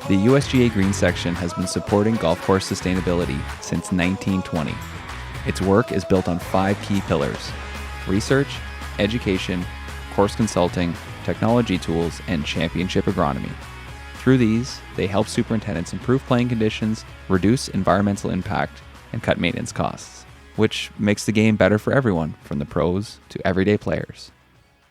The USGA Green Section has been supporting golf course sustainability since 1920. Its work is built on 5 key pillars: research, education, course consulting, technology tools, and championship agronomy. Through these, they help superintendents improve playing conditions, reduce environmental impact, and cut maintenance costs, which makes the game better for everyone, from the pros to everyday players.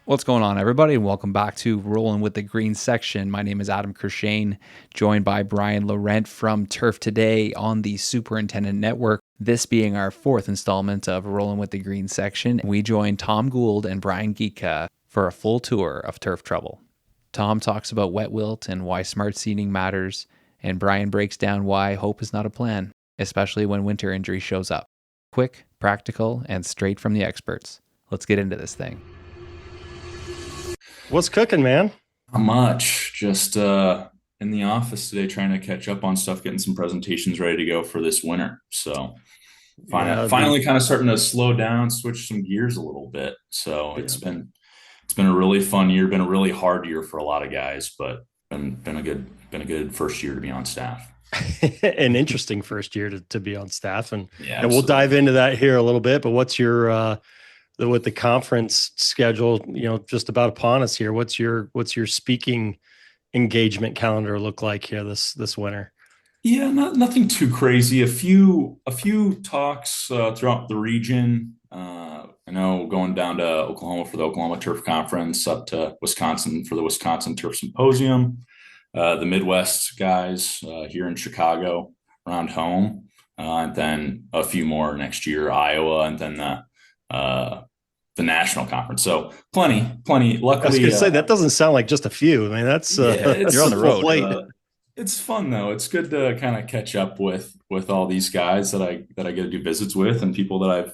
What's going on, everybody, and welcome back to Rolling with the Green Section. My name is Adam Kershane, joined by Brian Laurent from Turf Today on the Superintendent Network. This being our 4th installment of Rolling with the Green Section, we join Tom Gould and Brian Gietka for a full tour of turf trouble. Tom talks about wet wilt and why smart seeding matters, and Brian breaks down why hope is not a plan, especially when winter injury shows up. Quick, practical, and straight from the experts. Let's get into this thing. What's cooking, man? Not much. Just in the office today, trying to catch up on stuff, getting some presentations ready to go for this winter. So finally kind of starting to slow down, switch some gears a little bit. So it's been a really fun year, been a really hard year for a lot of guys, but been a good first year to be on staff. An interesting first year to be on staff, and absolutely. We'll dive into that here a little bit. But what's your with the conference schedule, just about upon us here? What's your speaking engagement calendar look like here this winter? Yeah, nothing too crazy. A few talks throughout the region. I know going down to Oklahoma for the Oklahoma Turf Conference, up to Wisconsin for the Wisconsin Turf Symposium. The Midwest guys here in Chicago around home, and then a few more next year, Iowa, and then the national conference. So plenty. Luckily, I was going to say that doesn't sound like just a few. I mean, that's you're on the road. It's fun though. It's good to kind of catch up with all these guys that I get to do visits with, and people that I've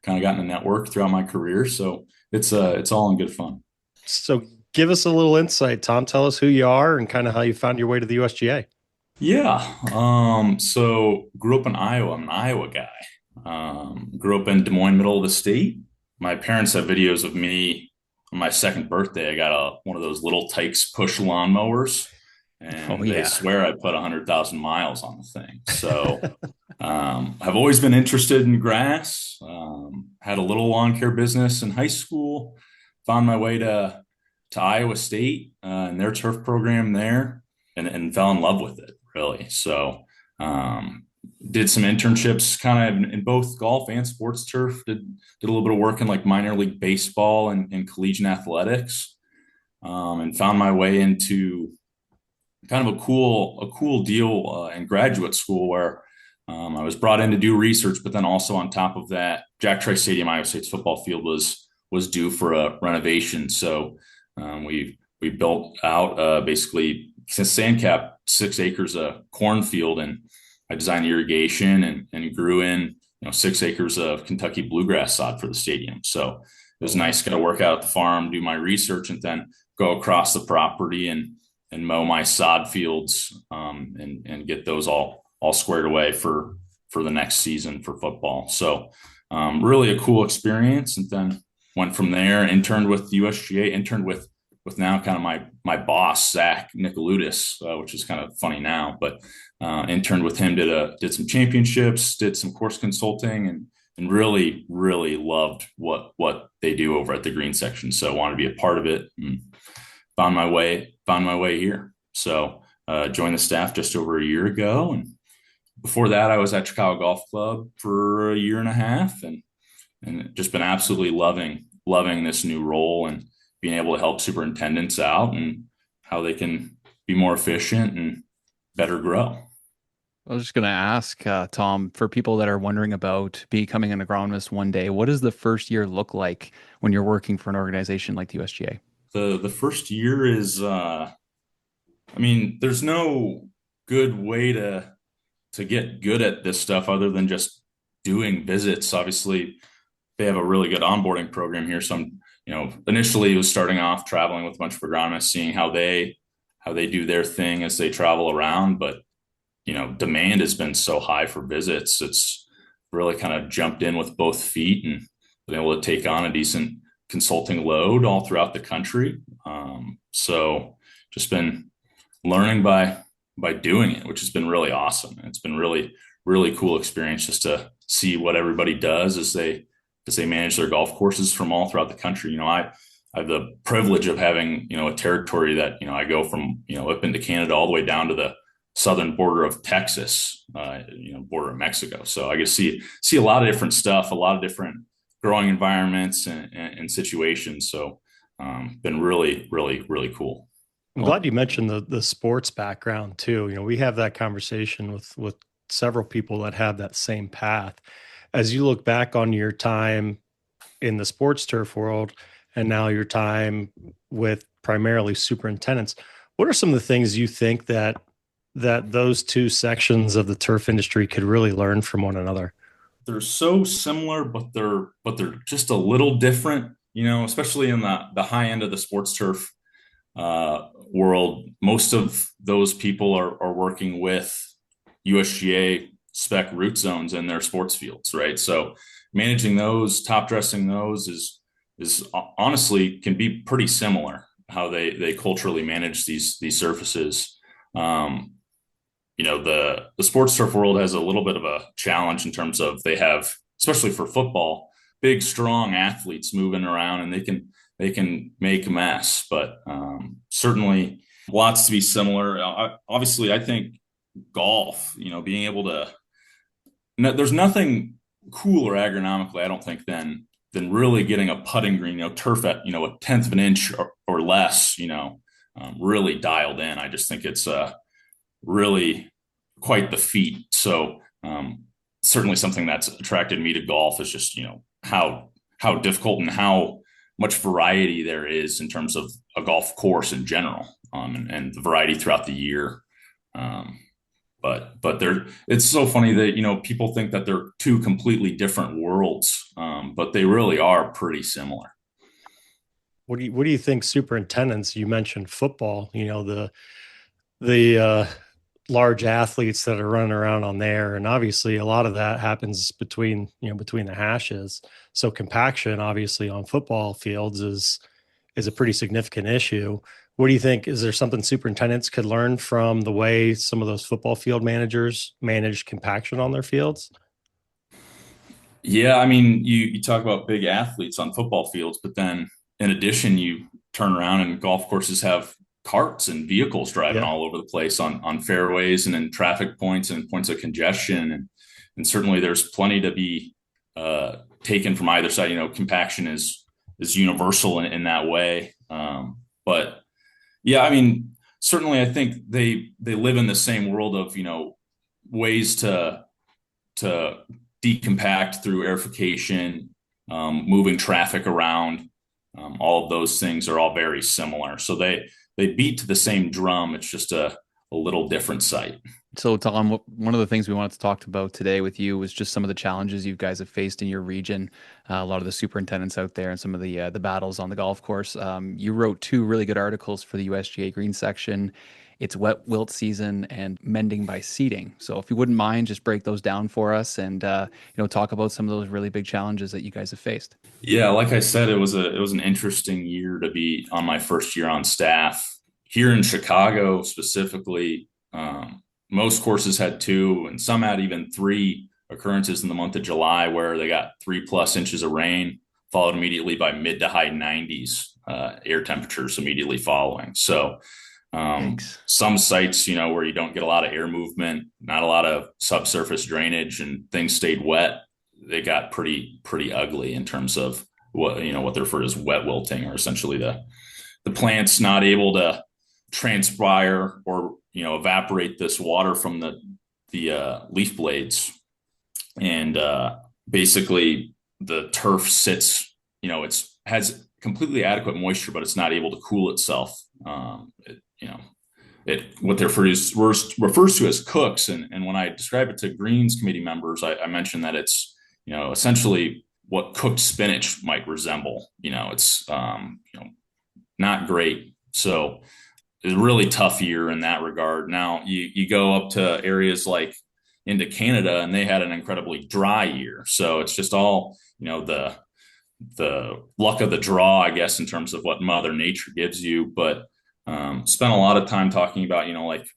kind of gotten to network throughout my career. So it's all in good fun. So give us a little insight, Tom. Tell us who you are and kind of how you found your way to the USGA. Yeah. So grew up in Iowa. I'm an Iowa guy. Grew up in Des Moines, middle of the state. My parents have videos of me on my 2nd birthday. I got one of those little Tykes push lawnmowers, and they swear I put 100,000 miles on the thing. So I've always been interested in grass. Had a little lawn care business in high school. Found my way to Iowa State and their turf program there, and fell in love with it, really. So did some internships kind of in both golf and sports turf. Did a little bit of work in like minor league baseball and collegiate athletics, and found my way into kind of a cool deal in graduate school where I was brought in to do research, but then also on top of that, Jack Trice Stadium, Iowa State's football field was due for a renovation. So we built out basically sand cap 6 acres of cornfield, and I designed the irrigation and grew in 6 acres of Kentucky bluegrass sod for the stadium. So it was nice to work out at the farm, do my research, and then go across the property and mow my sod fields and get those all squared away for the next season for football. So really a cool experience. And then went from there, interned with the USGA, interned with now kind of my boss, Zach Nicoludis, which is kind of funny now, but interned with him, did some championships, did some course consulting, and really, really loved what they do over at the Green Section. So I wanted to be a part of it, and found my way here. So joined the staff just over a year ago. And before that, I was at Chicago Golf Club for a year and a half, and just been absolutely loving this new role and being able to help superintendents out and how they can be more efficient and better grow. I was just going to ask, Tom, for people that are wondering about becoming an agronomist one day, what does the first year look like when you're working for an organization like the USGA? The first year is, there's no good way to get good at this stuff other than just doing visits. Obviously, they have a really good onboarding program here. So initially it was starting off traveling with a bunch of agronomists, seeing how they do their thing as they travel around. But, demand has been so high for visits. It's really kind of jumped in with both feet and been able to take on a decent consulting load all throughout the country. So just been learning by by doing it, which has been really awesome. And it's been really cool experience just to see what everybody does as they manage their golf courses from all throughout the country. I have the privilege of having, a territory that, I go from, up into Canada all the way down to the southern border of Texas, border of Mexico. So I get to see a lot of different stuff, a lot of different growing environments and situations. So been really cool. I'm glad you mentioned the sports background too. We have that conversation with several people that have that same path. As you look back on your time in the sports turf world and now your time with primarily superintendents, what are some of the things you think that those two sections of the turf industry could really learn from one another? They're so similar, but they're just a little different, especially in the high end of the sports turf world. Most of those people are working with USGA spec root zones in their sports fields, right? So managing those, top dressing those is honestly can be pretty similar how they culturally manage these surfaces. The sports turf world has a little bit of a challenge in terms of they have, especially for football, big, strong athletes moving around, and they can make a mess. But certainly, lots to be similar. Obviously, I think golf, being able to, there's nothing cooler agronomically, I don't think, than really getting a putting green, turf at, a tenth of an inch or less, really dialed in. I just think it's really quite the feat. So certainly something that's attracted me to golf is just, how difficult and how much variety there is in terms of a golf course in general, and the variety throughout the year. But it's so funny that, people think that they're two completely different worlds, but they really are pretty similar. What do you think superintendents, you mentioned football, the large athletes that are running around on there. And obviously a lot of that happens between the hashes. So compaction, obviously on football fields is a pretty significant issue. What do you think? Is there something superintendents could learn from the way some of those football field managers manage compaction on their fields? Yeah. I mean, you talk about big athletes on football fields, but then in addition, you turn around and golf courses have carts and vehicles driving all over the place on fairways and in traffic points and points of congestion. And certainly there's plenty to be taken from either side. Compaction is universal in that way. But yeah, I mean, certainly I think they live in the same world of, ways to decompact through aerification, moving traffic around. All of those things are all very similar. So they beat to the same drum. It's just a little different site. So, Tom, one of the things we wanted to talk about today with you was just some of the challenges you guys have faced in your region. A lot of the superintendents out there and some of the battles on the golf course. You wrote two really good articles for the USGA Green section. It's Wet Wilt season and Mending by seeding. So, if you wouldn't mind, just break those down for us and talk about some of those really big challenges that you guys have faced. Yeah, like I said, it was an interesting year to be on my first year on staff here in Chicago specifically. Most courses had two, and some had even three occurrences in the month of July where they got 3+ inches of rain, followed immediately by mid to high 90s air temperatures immediately following. So some sites, where you don't get a lot of air movement, not a lot of subsurface drainage, and things stayed wet, they got pretty ugly in terms of what they refer to as wet wilting, or essentially the plant's not able to transpire or evaporate this water from the leaf blades, and basically the turf sits, has completely adequate moisture, but it's not able to cool itself. What they refers to as cooks, and when I describe it to Greens committee members, I mentioned that it's essentially what cooked spinach might resemble. It's not great. So it's a really tough year in that regard. Now you go up to areas like into Canada, and they had an incredibly dry year. So it's just all the luck of the draw, I guess, in terms of what Mother Nature gives you. But spent a lot of time talking about like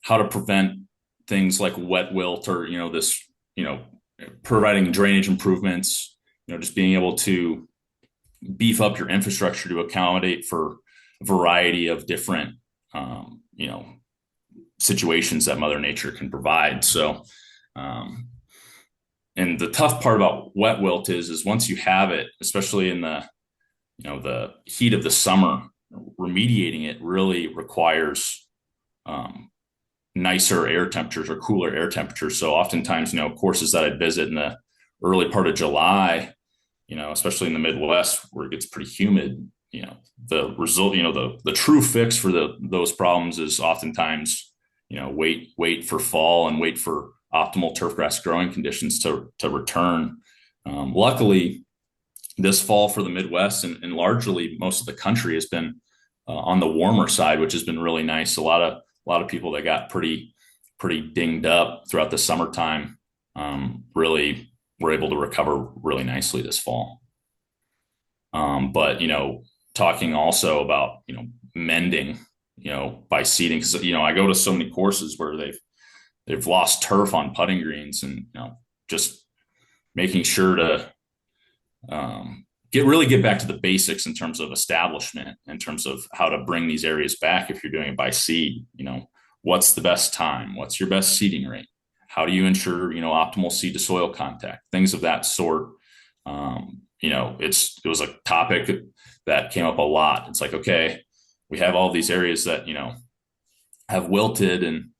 how to prevent things like wet wilt, or, this, providing drainage improvements, just being able to beef up your infrastructure to accommodate for a variety of different, situations that Mother Nature can provide. So, and the tough part about wet wilt is once you have it, especially in the heat of the summer, remediating it really requires nicer air temperatures or cooler air temperatures. So oftentimes, courses that I visit in the early part of July, especially in the Midwest where it gets pretty humid, the result, the true fix for those problems is oftentimes, wait for fall and wait for optimal turfgrass growing conditions to return. Luckily, this fall for the Midwest and largely most of the country has been on the warmer side, which has been really nice. A lot of people that got pretty dinged up throughout the summertime really were able to recover really nicely this fall. But talking also about mending, by seeding, because I go to so many courses where they've lost turf on putting greens, and just making sure to get back to the basics in terms of establishment, in terms of how to bring these areas back. If you're doing it by seed, what's the best time? What's your best seeding rate? How do you ensure, optimal seed to soil contact? Things of that sort. It was a topic that came up a lot. It's like, okay, we have all these areas that, have wilted, and,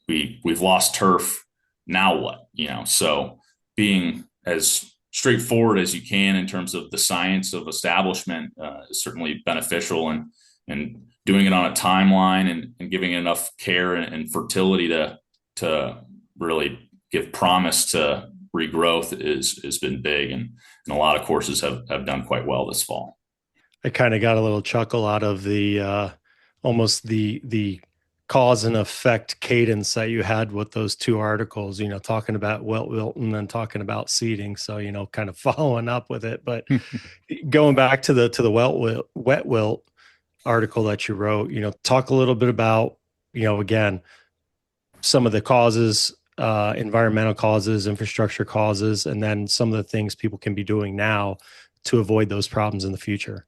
we've lost turf. Now what? So being as straightforward as you can in terms of the science of establishment is certainly beneficial, and doing it on a timeline and giving it enough care and fertility to really give promise to regrowth has been big, and a lot of courses have done quite well this fall. I kind of got a little chuckle out of the almost the cause and effect cadence that you had with those two articles, talking about wet wilt and then talking about seeding. So, kind of following up with it, but going back to the wet wilt article that you wrote, talk a little bit about, again, some of the causes, environmental causes, infrastructure causes, and then some of the things people can be doing now to avoid those problems in the future.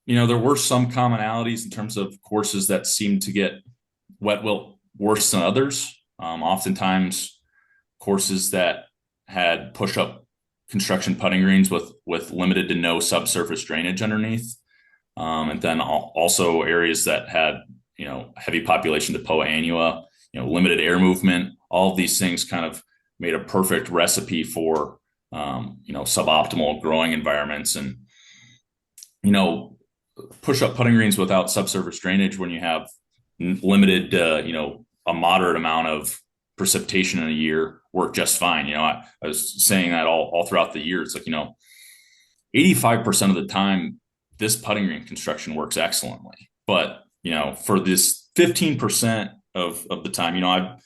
There were some commonalities in terms of courses that seemed to get wet wilt worse than others. Oftentimes courses that had push-up construction putting greens with limited to no subsurface drainage underneath. And then also areas that had, heavy population to poa annua, limited air movement. All of these things kind of made a perfect recipe for, suboptimal growing environments. And, push-up putting greens without subsurface drainage, when you have limited, a moderate amount of precipitation in a year, work just fine. I was saying that all throughout the year. It's like, 85% of the time, this putting green construction works excellently. But, for this 15% of the time, I've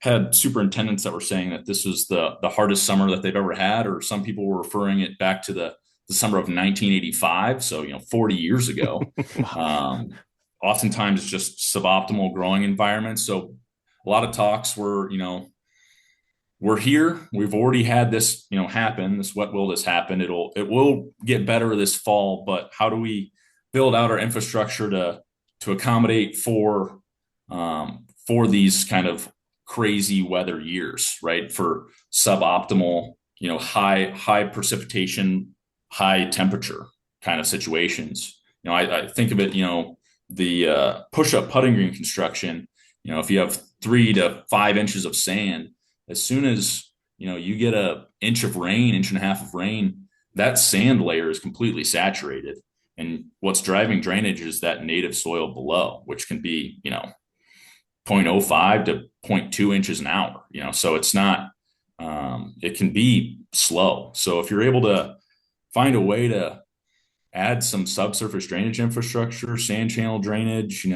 had superintendents that were saying that this was the hardest summer that they've ever had, or some people were referring it back to the summer of 1985. So, 40 years ago. Oftentimes it's just suboptimal growing environments. So a lot of talks were, we're here. We've already had this, happen. This wet wilt has happened. It will get better this fall, but how do we build out our infrastructure to accommodate for these kind of crazy weather years, right? For suboptimal, high precipitation, high temperature kind of situations. I think of it, the push-up putting green construction, if you have 3 to 5 inches of sand, as soon as, you get an inch and a half of rain, that sand layer is completely saturated. And what's driving drainage is that native soil below, which can be, 0.05 to 0.2 inches an hour, so it's not, it can be slow. So if you're able to find a way to add some subsurface drainage infrastructure, sand channel drainage,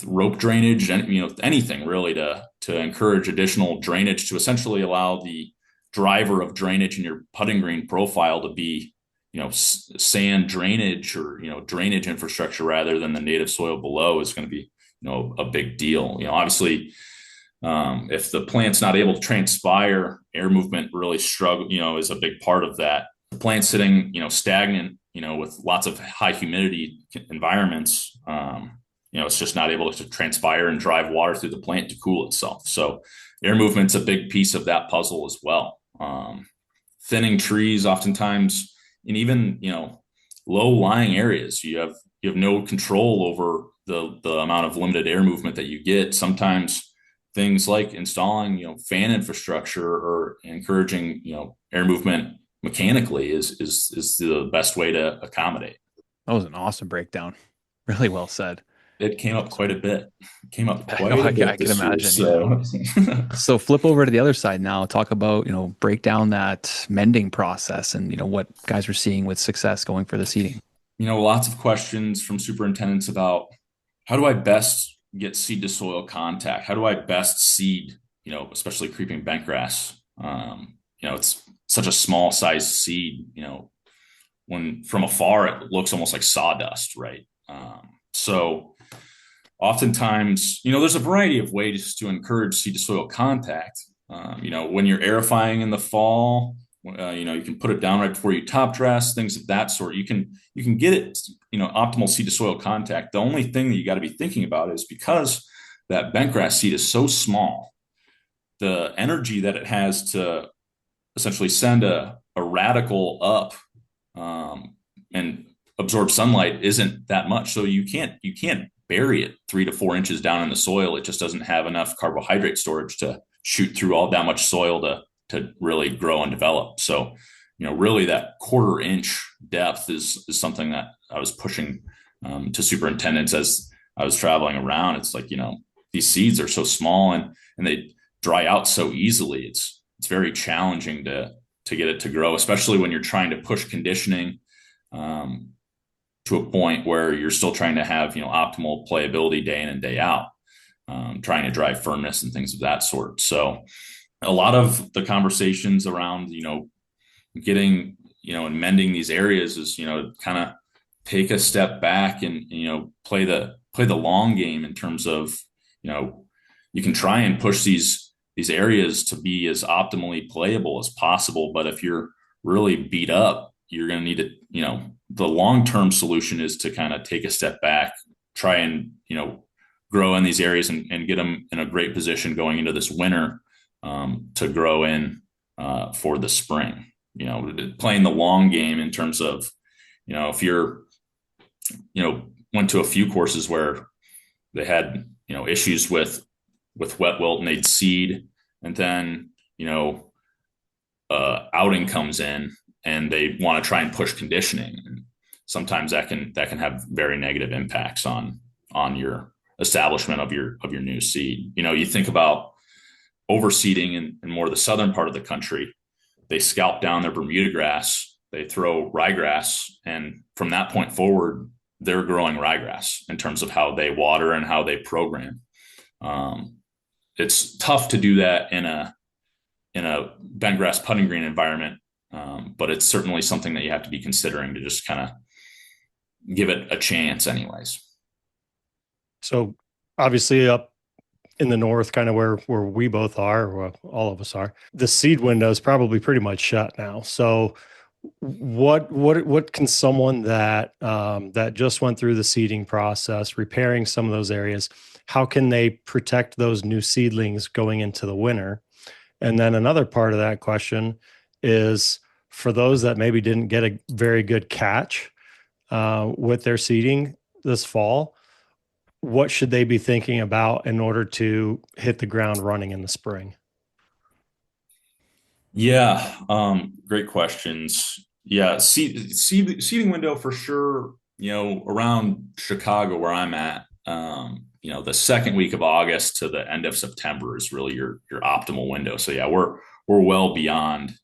rope drainage, and, anything really to encourage additional drainage, to essentially allow the driver of drainage in your putting green profile to be, sand drainage or, drainage infrastructure rather than the native soil below, is going to be a big deal. Obviously, if the plant's not able to transpire, air movement really is a big part of that. The plant sitting, stagnant, with lots of high humidity environments, it's just not able to transpire and drive water through the plant to cool itself. So air movement's a big piece of that puzzle as well. Thinning trees oftentimes, and even, low lying areas, you have no control over the amount of limited air movement that you get. Sometimes things like installing, fan infrastructure or encouraging, air movement mechanically is the best way to accommodate. That was an awesome breakdown. Really well said. It came up quite a bit. It came up quite No, a bit I can this year. imagine. So, So flip over to the other side now. Talk about, break down that mending process and, what guys are seeing with success going for the seeding. Lots of questions from superintendents about how do I best get seed to soil contact? How do I best seed, especially creeping bentgrass? It's such a small size seed, when from afar, it looks almost like sawdust, right? So oftentimes, there's a variety of ways to encourage seed to soil contact. When you're aerifying in the fall, you can put it down right before you top dress, things of that sort. You can get it, optimal seed to soil contact. The only thing that you got to be thinking about is because that bentgrass seed is so small, the energy that it has to essentially send a radical up and absorb sunlight isn't that much. So you can't bury it 3 to 4 inches down in the soil. It just doesn't have enough carbohydrate storage to shoot through all that much soil to really grow and develop. So, really that 1/4 inch depth is something that I was pushing to superintendents as I was traveling around. It's like, these seeds are so small and they dry out so easily. It's very challenging to get it to grow, especially when you're trying to push conditioning to a point where you're still trying to have, optimal playability day in and day out, trying to drive firmness and things of that sort. So a lot of the conversations around, getting, and mending these areas is, kind of take a step back and, play the long game in terms of, you can try and push these areas to be as optimally playable as possible. But if you're really beat up, you're going to need to, the long-term solution is to kind of take a step back, try and, grow in these areas and get them in a great position going into this winter to grow in for the spring, playing the long game in terms of, if you're, went to a few courses where they had, issues with wet wilt and they'd seed and then, outing comes in and they want to try and push conditioning. And sometimes that can have very negative impacts on your establishment of your new seed. You think about overseeding in more of the southern part of the country, they scalp down their Bermuda grass, they throw ryegrass, and from that point forward, they're growing ryegrass in terms of how they water and how they program. It's tough to do that in a bentgrass putting green environment, but it's certainly something that you have to be considering to just kind of give it a chance anyways. So obviously up in the north, kind of where we both are, well, all of us are, the seed window is probably pretty much shut now. So what can someone that just went through the seeding process, repairing some of those areas, how can they protect those new seedlings going into the winter? And then another part of that question is for those that maybe didn't get a very good catch with their seeding this fall, what should they be thinking about in order to hit the ground running in the spring? Yeah, great questions. Yeah, seeding window for sure. Around Chicago where I'm at, the second week of August to the end of September is really your optimal window. So yeah, we're well beyond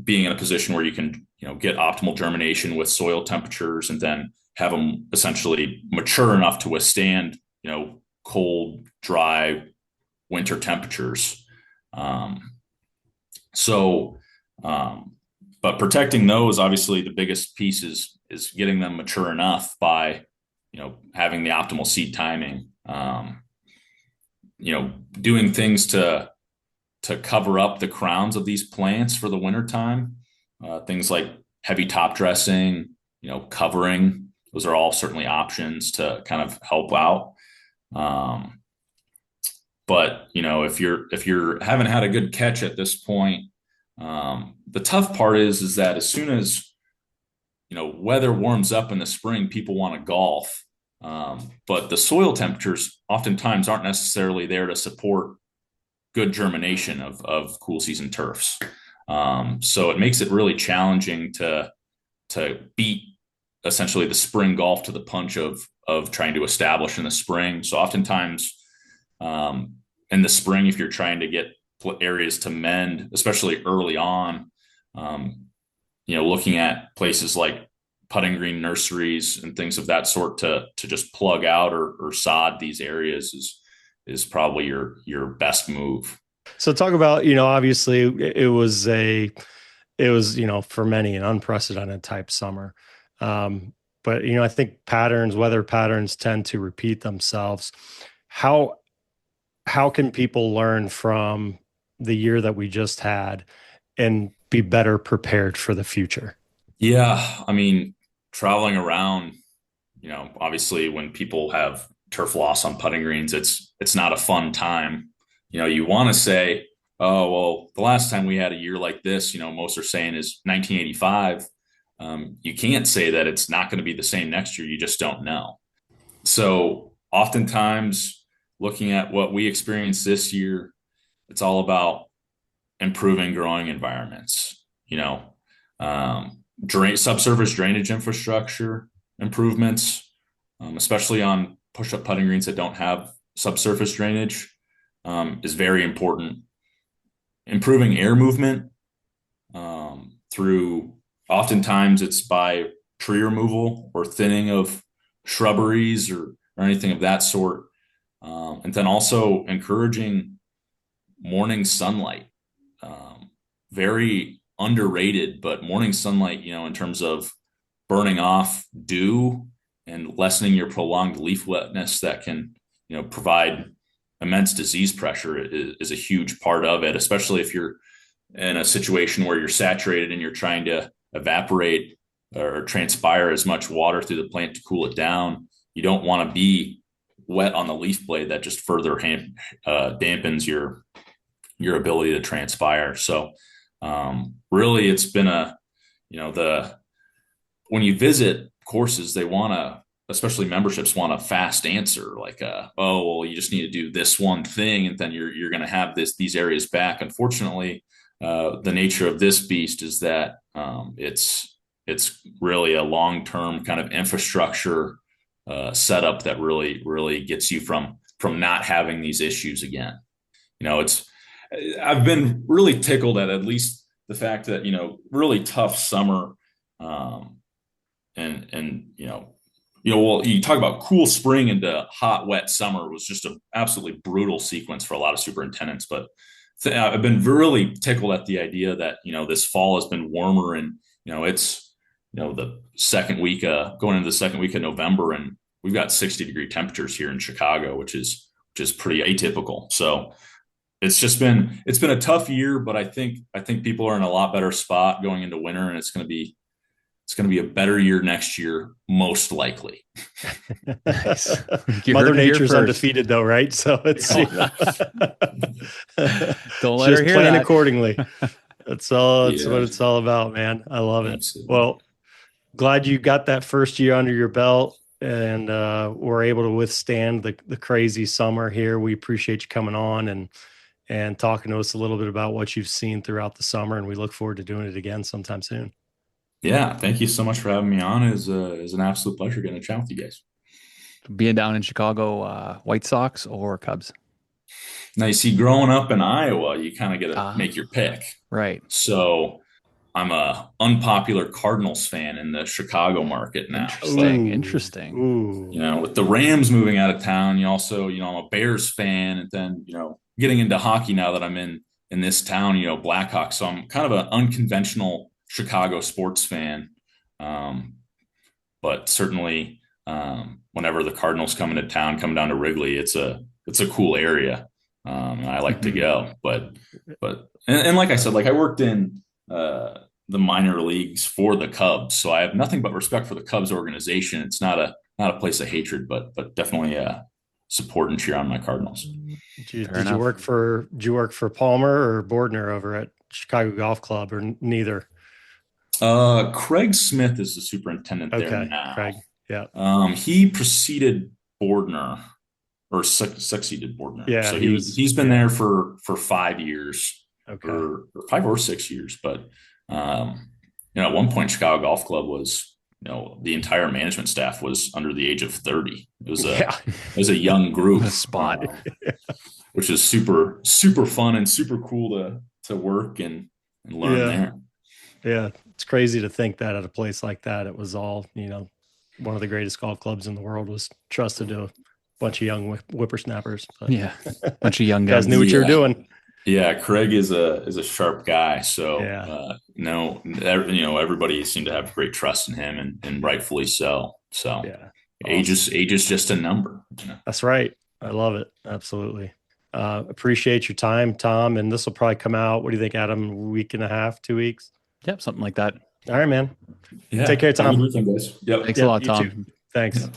being in a position where you can get optimal germination with soil temperatures and then have them essentially mature enough to withstand cold, dry winter temperatures. But protecting those, obviously the biggest piece is getting them mature enough by having the optimal seed timing, doing things to cover up the crowns of these plants for the wintertime. Things like heavy top dressing, covering. Those are all certainly options to kind of help out. But if you're haven't had a good catch at this point, the tough part is that as soon as weather warms up in the spring, people want to golf. But the soil temperatures oftentimes aren't necessarily there to support good germination of cool season turfs. So it makes it really challenging to beat essentially the spring golf to the punch of trying to establish in the spring. So oftentimes in the spring, if you're trying to get areas to mend, especially early on, looking at places like putting green nurseries and things of that sort to just plug out or sod these areas is probably your best move. So talk about, obviously it was for many an unprecedented type summer. But I think weather patterns tend to repeat themselves. How can people learn from the year that we just had and be better prepared for the future? Yeah. I mean, traveling around, obviously when people have turf loss on putting greens, it's not a fun time. You want to say, oh, well, the last time we had a year like this, most are saying is 1985. You can't say that it's not going to be the same next year. You just don't know. So oftentimes looking at what we experienced this year, it's all about improving growing environments, subsurface drainage infrastructure improvements, especially on push-up putting greens that don't have subsurface drainage, is very important. Improving air movement through, oftentimes it's by tree removal or thinning of shrubberies or anything of that sort. And then also encouraging morning sunlight. Very underrated, but morning sunlight, in terms of burning off dew and lessening your prolonged leaf wetness that can, provide immense disease pressure is a huge part of it, especially if you're in a situation where you're saturated and you're trying to evaporate or transpire as much water through the plant to cool it down. You don't want to be wet on the leaf blade. That just further dampens your ability to transpire. So really it's been when you visit courses, they want to, especially memberships, want a fast answer, like, oh, well, you just need to do this one thing, and then you're going to have these areas back. Unfortunately, the nature of this beast is that it's really a long-term kind of infrastructure setup that really gets you from not having these issues again. I've been really tickled at least the fact that, really tough summer, well, you talk about cool spring into hot, wet summer was just an absolutely brutal sequence for a lot of superintendents. But I've been really tickled at the idea that, this fall has been warmer and, it's, the second week, going into the second week of November, and we've got 60-degree temperatures here in Chicago, which is pretty atypical. So it's been a tough year, but I think people are in a lot better spot going into winter, and it's going to be a better year next year, most likely. Nice. Mother Nature's undefeated, though, right? So it's don't let just her hear plan that. accordingly. That's all. That's what it's all about, man. I love it. Absolutely. Well, glad you got that first year under your belt and were able to withstand the crazy summer here. We appreciate you coming on and talking to us a little bit about what you've seen throughout the summer, and we look forward to doing it again sometime soon. Yeah, thank you so much for having me on. It was an absolute pleasure getting to chat with you guys. Being down in Chicago, White Sox or Cubs? Now, you see, growing up in Iowa, you kind of get to make your pick. Right. So I'm a unpopular Cardinals fan in the Chicago market now. Interesting. Ooh. With the Rams moving out of town, you also, I'm a Bears fan, and then, getting into hockey now that I'm in this town, Blackhawks. So I'm kind of an unconventional Chicago sports fan. But certainly, whenever the Cardinals come into town, come down to Wrigley, it's a cool area. I like to go, but like I said, like I worked in the minor leagues for the Cubs, so I have nothing but respect for the Cubs organization. It's not a place of hatred, but definitely support and cheer on my Cardinals. Did you work for Palmer or Bordner over at Chicago Golf Club, or neither? Craig Smith is the superintendent there now. Craig, yeah. He preceded Bordner, or succeeded Bordner. Yeah, so he's been there for 5 years, or 5 or 6 years. But at one point, Chicago Golf Club was, the entire management staff was under the age of 30. It was a young group spot, which is super, super fun and super cool to work and learn there. Yeah, it's crazy to think that at a place like that, it was all, one of the greatest golf clubs in the world was trusted to a bunch of young whippersnappers. But. Yeah, bunch of young guys knew what you were doing. Yeah, Craig is a sharp guy. So everybody seemed to have great trust in him, and rightfully so. So age is just a number. That's right. I love it. Absolutely. Appreciate your time, Tom. And this will probably come out, what do you think, Adam? A week and a half, 2 weeks? Yep, something like that. All right, man. Yeah. Take care, Tom. Yep. Thanks a lot, Tom. Too. Thanks.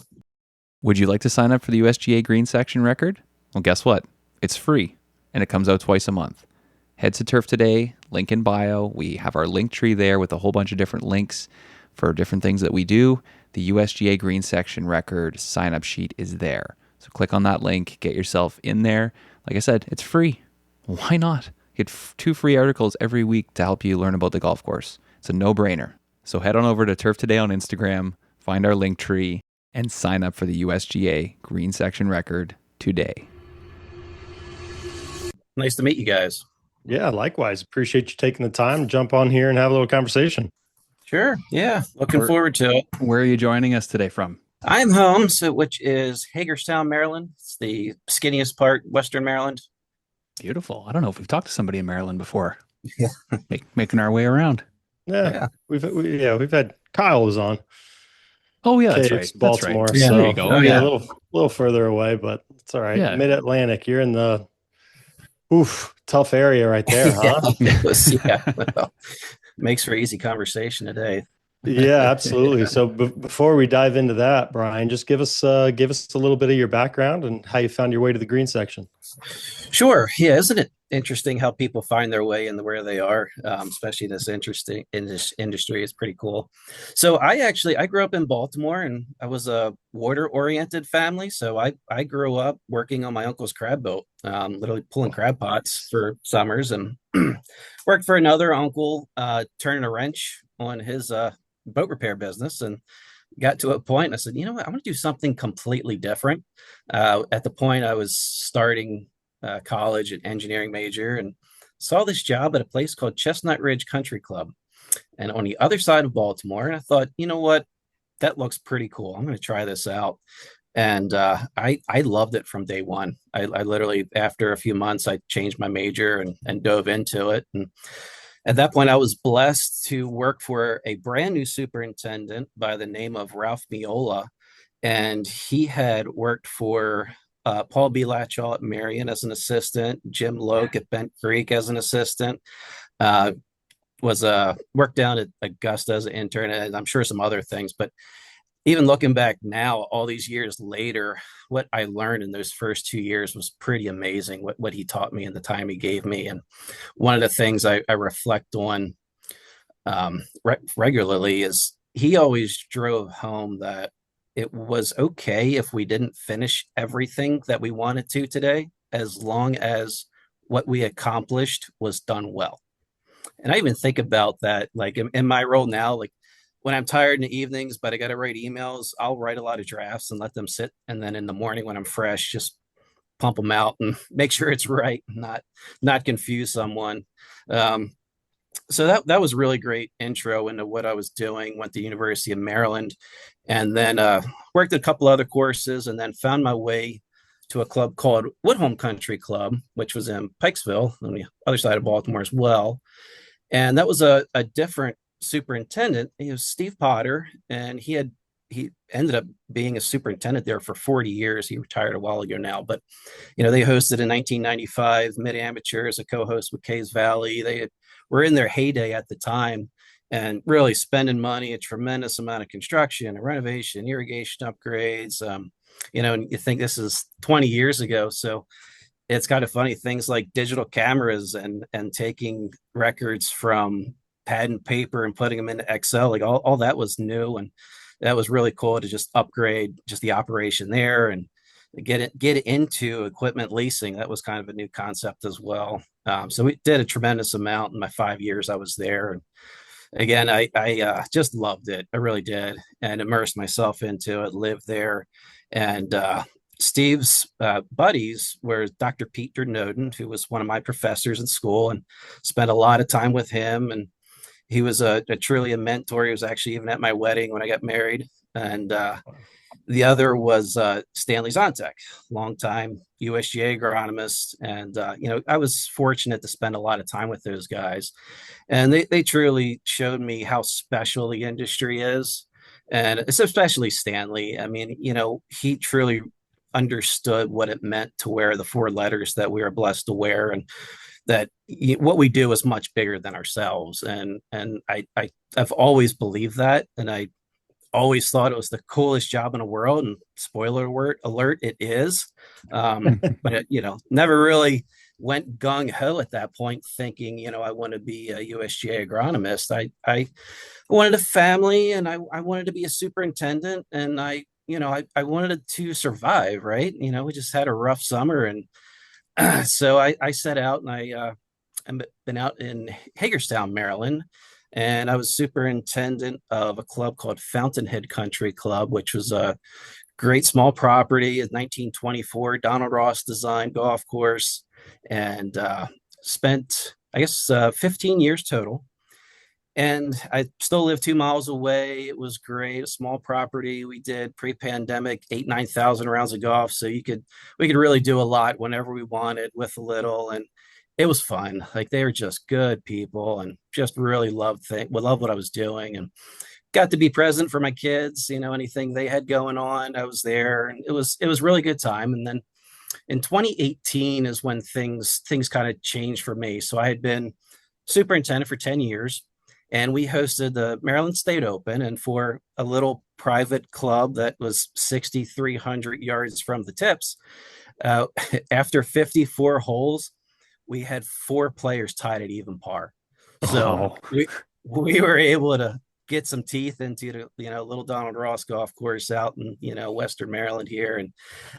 Would you like to sign up for the USGA Green Section Record? Well, guess what? It's free, and it comes out twice a month. Head to Turf Today, link in bio. We have our link tree there with a whole bunch of different links for different things that we do. The USGA Green Section Record sign-up sheet is there. So click on that link, get yourself in there. Like I said, it's free. Why not? Get 2 free articles every week to help you learn about the golf course. It's a no-brainer. So head on over to Turf Today on Instagram, find our link tree, and sign up for the USGA Green Section Record today. Nice to meet you guys. Yeah, likewise. Appreciate you taking the time to jump on here and have a little conversation. Sure. Yeah. Looking forward to it. Where are you joining us today from? I'm home, which is Hagerstown, Maryland. It's the skinniest part, Western Maryland. Beautiful. I don't know if we've talked to somebody in Maryland before. Yeah. Making our way around. Yeah. We've had Kyle was on. Oh yeah, that's right. Baltimore. That's right. So there you go. a little further away, but it's all right. Yeah. Mid-Atlantic. You're in the tough area right there, huh? Well, makes for easy conversation today. Yeah, absolutely. So before we dive into that, Brian, just give us a little bit of your background and how you found your way to the green section. Sure. Yeah. Isn't it interesting how people find their way into where they are, especially in this industry? Is pretty cool. So I grew up in Baltimore, and I was a water-oriented family. So I grew up working on my uncle's crab boat, literally pulling crab pots for summers, and worked for another uncle, turning a wrench on his boat repair business, and got to a point. I said, you know what, I want to do something completely different. At the point I was starting college, an engineering major, and saw this job at a place called Chestnut Ridge Country Club, and on the other side of Baltimore. And I thought, you know what, that looks pretty cool. I'm going to try this out. And I loved it from day one. I literally, after a few months, I changed my major and dove into it. And at that point, I was blessed to work for a brand new superintendent by the name of Ralph Miola. And he had worked for Paul B. Latchall at Marion as an assistant, Jim Loke at Bent Creek as an assistant, worked down at Augusta as an intern, and I'm sure some other things. But even looking back now, all these years later, what I learned in those first 2 years was pretty amazing, what he taught me and the time he gave me. And one of the things I reflect on regularly is he always drove home that it was okay if we didn't finish everything that we wanted to today, as long as what we accomplished was done well. And I even think about that, like in my role now, like when I'm tired in the evenings, but I got to write emails, I'll write a lot of drafts and let them sit. And then in the morning when I'm fresh, just pump them out and make sure it's right, not confuse someone. So that was really great intro into what I was doing. Went to University of Maryland, and then worked a couple other courses, and then found my way to a club called Woodholm Country Club, which was in Pikesville on the other side of Baltimore as well. And that was a different superintendent. He was Steve Potter, and he had he ended up being a superintendent there for 40 years. He retired a while ago now, but they hosted in 1995 Mid Amateur as a co-host with Kays Valley. Were in their heyday at the time and really spending money, a tremendous amount of construction and renovation, irrigation upgrades. And you think this is 20 years ago, so it's kind of funny, things like digital cameras and taking records from pad and paper and putting them into Excel, like all that was new, and that was really cool to just upgrade just the operation there and get into equipment leasing. That was kind of a new concept as well. So we did a tremendous amount in my 5 years I was there. And again, I just loved it. I really did, and immersed myself into it, lived there. And Steve's buddies were Dr. Peter Noden, who was one of my professors in school, and spent a lot of time with him. And he was truly a mentor. He was actually even at my wedding when I got married. And the other was Stanley Zontek, longtime USGA agronomist. And, I was fortunate to spend a lot of time with those guys. And they truly showed me how special the industry is. And it's especially Stanley. I mean, he truly understood what it meant to wear the 4 letters that we are blessed to wear, and that what we do is much bigger than ourselves. And I've always believed that, and I always thought it was the coolest job in the world. And spoiler alert, it is. But it, never really went gung ho at that point, thinking, I want to be a USGA agronomist. I wanted a family, and I wanted to be a superintendent, and I wanted to survive, right? We just had a rough summer, and so I set out, and I've been out in Hagerstown, Maryland, and I was superintendent of a club called Fountainhead Country Club, which was a great small property, a 1924 Donald Ross designed golf course, and spent, I guess, 15 years total. And I still live 2 miles away. It was great, a small property. We did pre-pandemic 9,000 rounds of golf, so we could really do a lot whenever we wanted with a little, and it was fun. Like, they were just good people, and just really loved what I was doing, and got to be present for my kids. Anything they had going on, I was there, and it was really good time. And then in 2018 is when things kind of changed for me. So I had been superintendent for 10 years. And we hosted the Maryland State Open, and for a little private club that was 6,300 yards from the tips, after 54 holes, we had 4 players tied at even par. So we were able to get some teeth into the little Donald Ross golf course out in Western Maryland here, and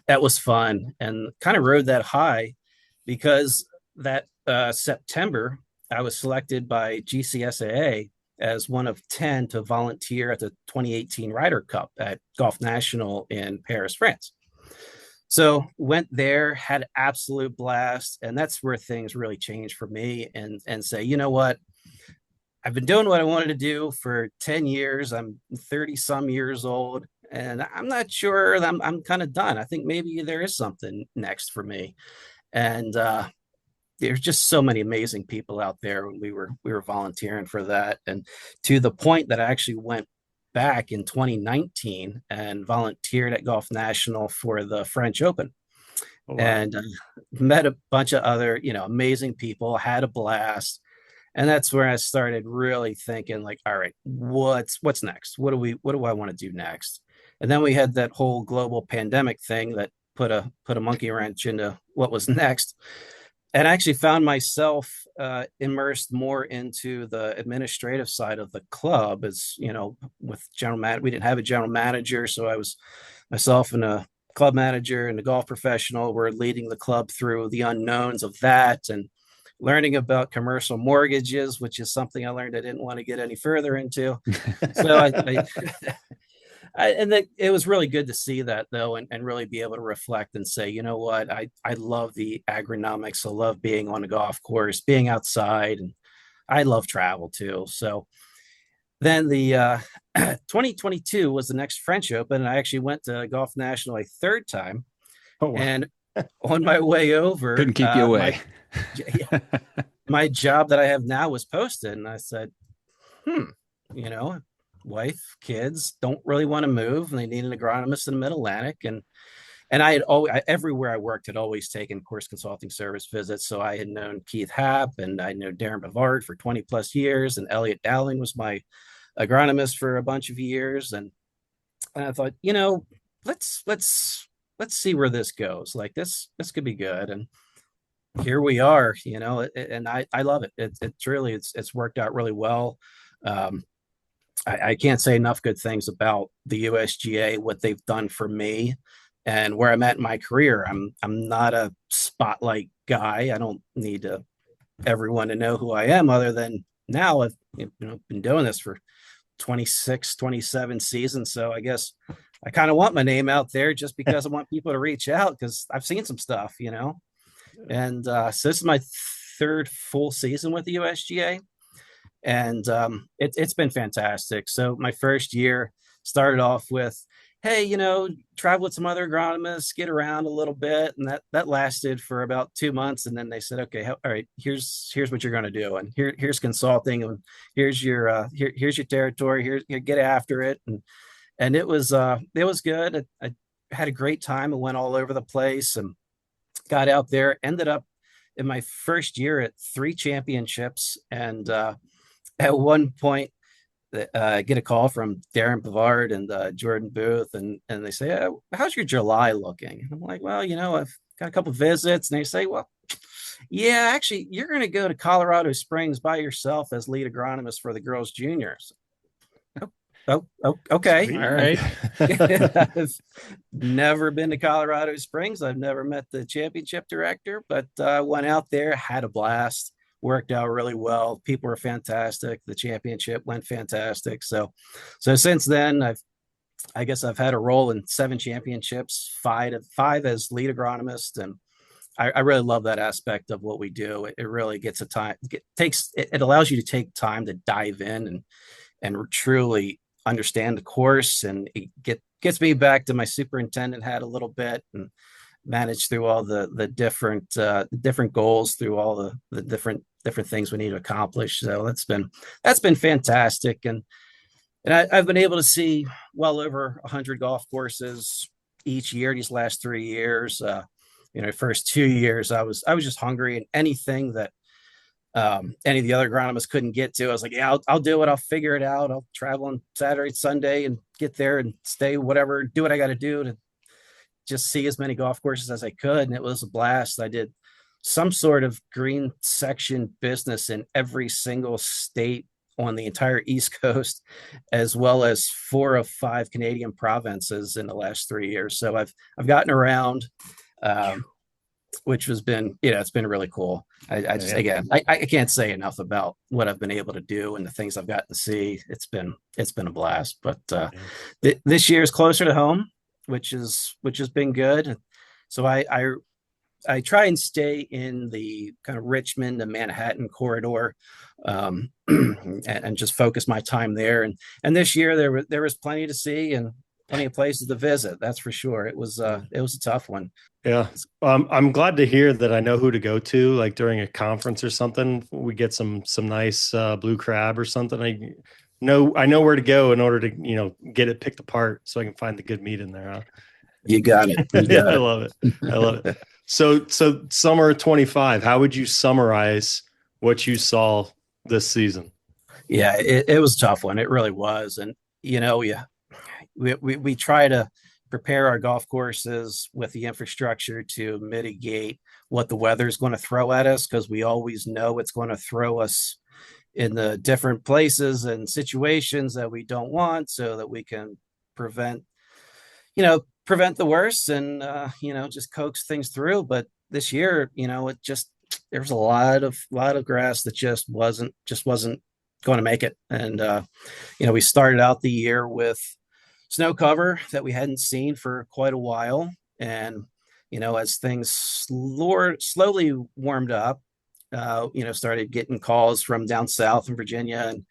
that was fun, and kind of rode that high, because that September, I was selected by GCSAA as one of 10 to volunteer at the 2018 Ryder Cup at Golf National in Paris, France. So went there, had an absolute blast, and that's where things really changed for me, and say, you know what? I've been doing what I wanted to do for 10 years. I'm 30 some years old, and I'm not sure that I'm kind of done. I think maybe there is something next for me. And there's just so many amazing people out there when we were volunteering for that, and to the point that I actually went back in 2019 and volunteered at Golf National for the French Open. Oh, wow. And met a bunch of other amazing people, had a blast, and that's where I started really thinking, like, all right, what's next? What do I want to do next? And then we had that whole global pandemic thing that put a monkey wrench into what was next. And I actually found myself immersed more into the administrative side of the club, as with we didn't have a general manager. So I was myself and a club manager and a golf professional were leading the club through the unknowns of that, and learning about commercial mortgages, which is something I learned I didn't want to get any further into. So it was really good to see that, though, and really be able to reflect and say, you know what, I love the agronomics. I love being on a golf course, being outside, and I love travel too. So then the 2022 was the next French Open, and I actually went to Golf National a 3rd time. Oh, wow. And on my way over, couldn't keep you away. My job that I have now was posted, and I said, wife, kids don't really want to move, and they need an agronomist in the Mid-Atlantic. And I had always, everywhere I worked, had always taken course consulting service visits. So I had known Keith Happ, and I know Darren Bavard for 20 plus years, and Elliot Dowling was my agronomist for a bunch of years. And I thought, let's see where this goes. Like this could be good. And here we are, and I love it. It's worked out really well. Um, I can't say enough good things about the USGA, what they've done for me and where I'm at in my career. I'm not a spotlight guy. I don't need everyone to know who I am, other than now I've been doing this for 26, 27 seasons. So I guess I kind of want my name out there just because I want people to reach out, because I've seen some stuff, And so this is my third full season with the USGA, and it's been fantastic. So my first year started off with, hey, travel with some other agronomists, get around a little bit, and that lasted for about 2 months. And then they said, okay, all right, here's what you're going to do, and here's consulting, and here's your here's your territory. Here, get after it, and it was good. I had a great time. I went all over the place and got out there. Ended up in my first year at 3 championships, and at one point, get a call from Darren Bavard and Jordan Booth, and they say, how's your July looking? And I'm like, well, I've got a couple visits. And they say, well, yeah, actually, you're going to go to Colorado Springs by yourself as lead agronomist for the girls juniors. Oh, okay. Sweet. All right. I've never been to Colorado Springs. I've never met the championship director, but went out there, had a blast, worked out really well. People were fantastic. The championship went fantastic. So since then, I guess I've had a role in 7 championships, five as lead agronomist, and I really love that aspect of what we do. It really gets it allows you to take time to dive in and truly understand the course, and it gets me back to my superintendent hat a little bit, and manage through all the different goals, through all the different things we need to accomplish. So that's been fantastic, and I've been able to see well over 100 golf courses each year these last 3 years. First 2 years I was just hungry, and anything that any of the other agronomists couldn't get to, I was like, yeah, I'll do it. I'll figure it out. I'll travel on Saturday, Sunday, and get there and stay, whatever, do what I got to do to just see as many golf courses as I could. And it was a blast. I did some sort of green section business in every single state on the entire East Coast, as well as 4 of 5 Canadian provinces in the last 3 years. So I've gotten around, which has been, it's been really cool. I can't say enough about what I've been able to do and the things I've gotten to see. It's been a blast. But this year is closer to home, which has been good. So I try and stay in the kind of Richmond to Manhattan corridor, and just focus my time there. And this year there was plenty to see and plenty of places to visit. That's for sure. It was a tough one. Yeah. I'm glad to hear that I know who to go to, like during a conference or something. We get some nice blue crab or something. I know where to go in order to, get it picked apart so I can find the good meat in there. Huh? You got it. I love it. So summer 25, how would you summarize what you saw this season? Yeah, it was a tough one. It really was. And, we try to prepare our golf courses with the infrastructure to mitigate what the weather is going to throw at us, because we always know it's going to throw us in the different places and situations that we don't want, so that we can prevent the worst and, just coax things through. But this year, there was a lot of grass that just wasn't going to make it. And, we started out the year with snow cover that we hadn't seen for quite a while. And, as things slowly warmed up, started getting calls from down south in Virginia, and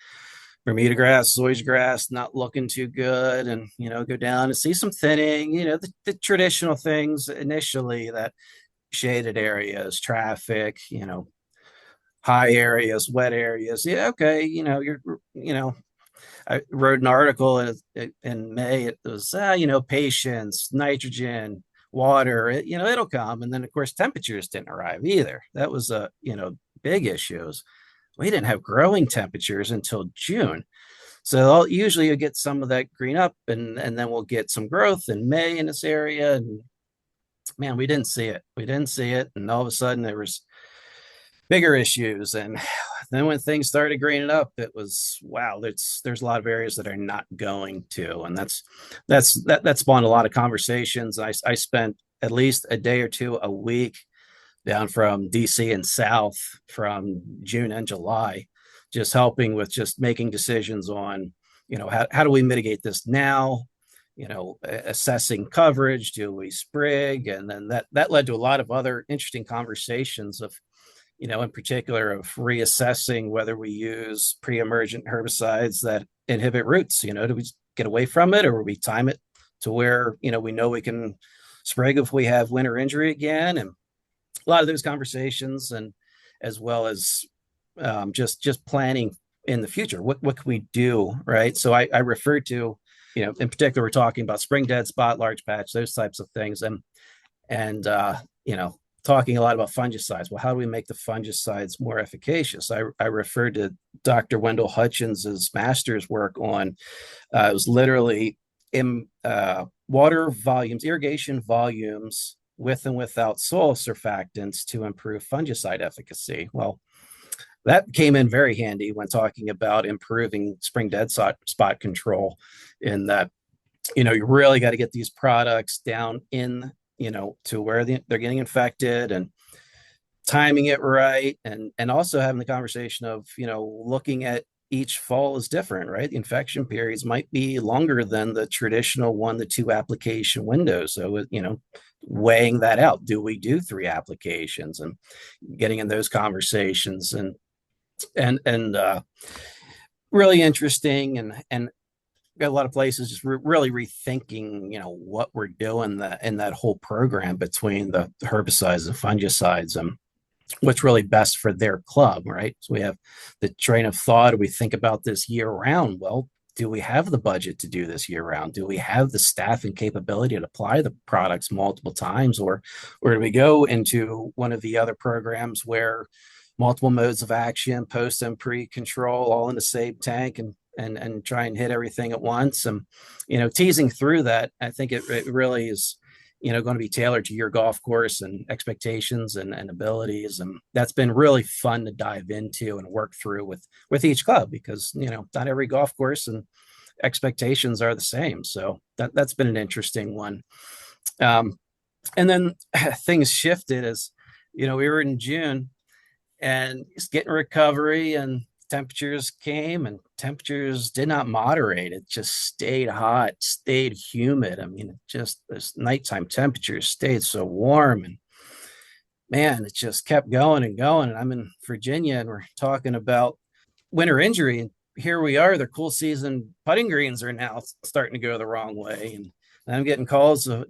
Bermuda grass, zoysia grass, not looking too good. And, go down and see some thinning, the traditional things initially, that shaded areas, traffic, high areas, wet areas. Yeah. Okay. I wrote an article in May. It was, patience, nitrogen, water, it'll come. And then of course, temperatures didn't arrive either. That was big issues. We didn't have growing temperatures until June. So usually you get some of that green up and then we'll get some growth in May in this area. And man, we didn't see it. We didn't see it. And all of a sudden there was bigger issues. And then when things started greening up, it was, wow, there's a lot of areas that are not going to. And that spawned a lot of conversations. I spent at least a day or two a week down from DC and south from June and July, just helping with just making decisions on, how do we mitigate this now? Assessing coverage, do we sprig? And then that led to a lot of other interesting conversations of, in particular of reassessing whether we use pre-emergent herbicides that inhibit roots. Do we get away from it or we time it to where, we know we can sprig if we have winter injury again? And a lot of those conversations, and as well as just planning in the future. What can we do, right? So I refer to, in particular, we're talking about spring dead spot, large patch, those types of things, and talking a lot about fungicides. Well, how do we make the fungicides more efficacious? I referred to Dr. Wendell Hutchins's master's work on it was literally in water volumes, irrigation volumes with and without soil surfactants to improve fungicide efficacy. Well, that came in very handy when talking about improving spring dead spot control, in that, you really got to get these products down in, to where they're getting infected and timing it right. And also having the conversation of, looking at each fall is different, right? The infection periods might be longer than the traditional 1 to 2 application windows. So, weighing that out, do we do 3 applications, and getting in those conversations and really interesting, and got a lot of places just really rethinking, what we're doing in that whole program between the herbicides and fungicides and what's really best for their club, right? So we have the train of thought. We think about this year round. Well, do we have the budget to do this year round? Do we have the staff and capability to apply the products multiple times? Or do we go into one of the other programs where multiple modes of action, post and pre-control, all in the same tank, and try and hit everything at once? And, teasing through that, I think it really is, going to be tailored to your golf course and expectations and abilities. And that's been really fun to dive into and work through with each club, because, not every golf course and expectations are the same. So that's been an interesting one. And then things shifted as, we were in June and just getting recovery, and temperatures came, and temperatures did not moderate. It just stayed hot, stayed humid. I mean, just this nighttime temperatures stayed so warm, and man, it just kept going and going. And I'm in Virginia, and we're talking about winter injury, and here we are, the cool season putting greens are now starting to go the wrong way. And I'm getting calls of,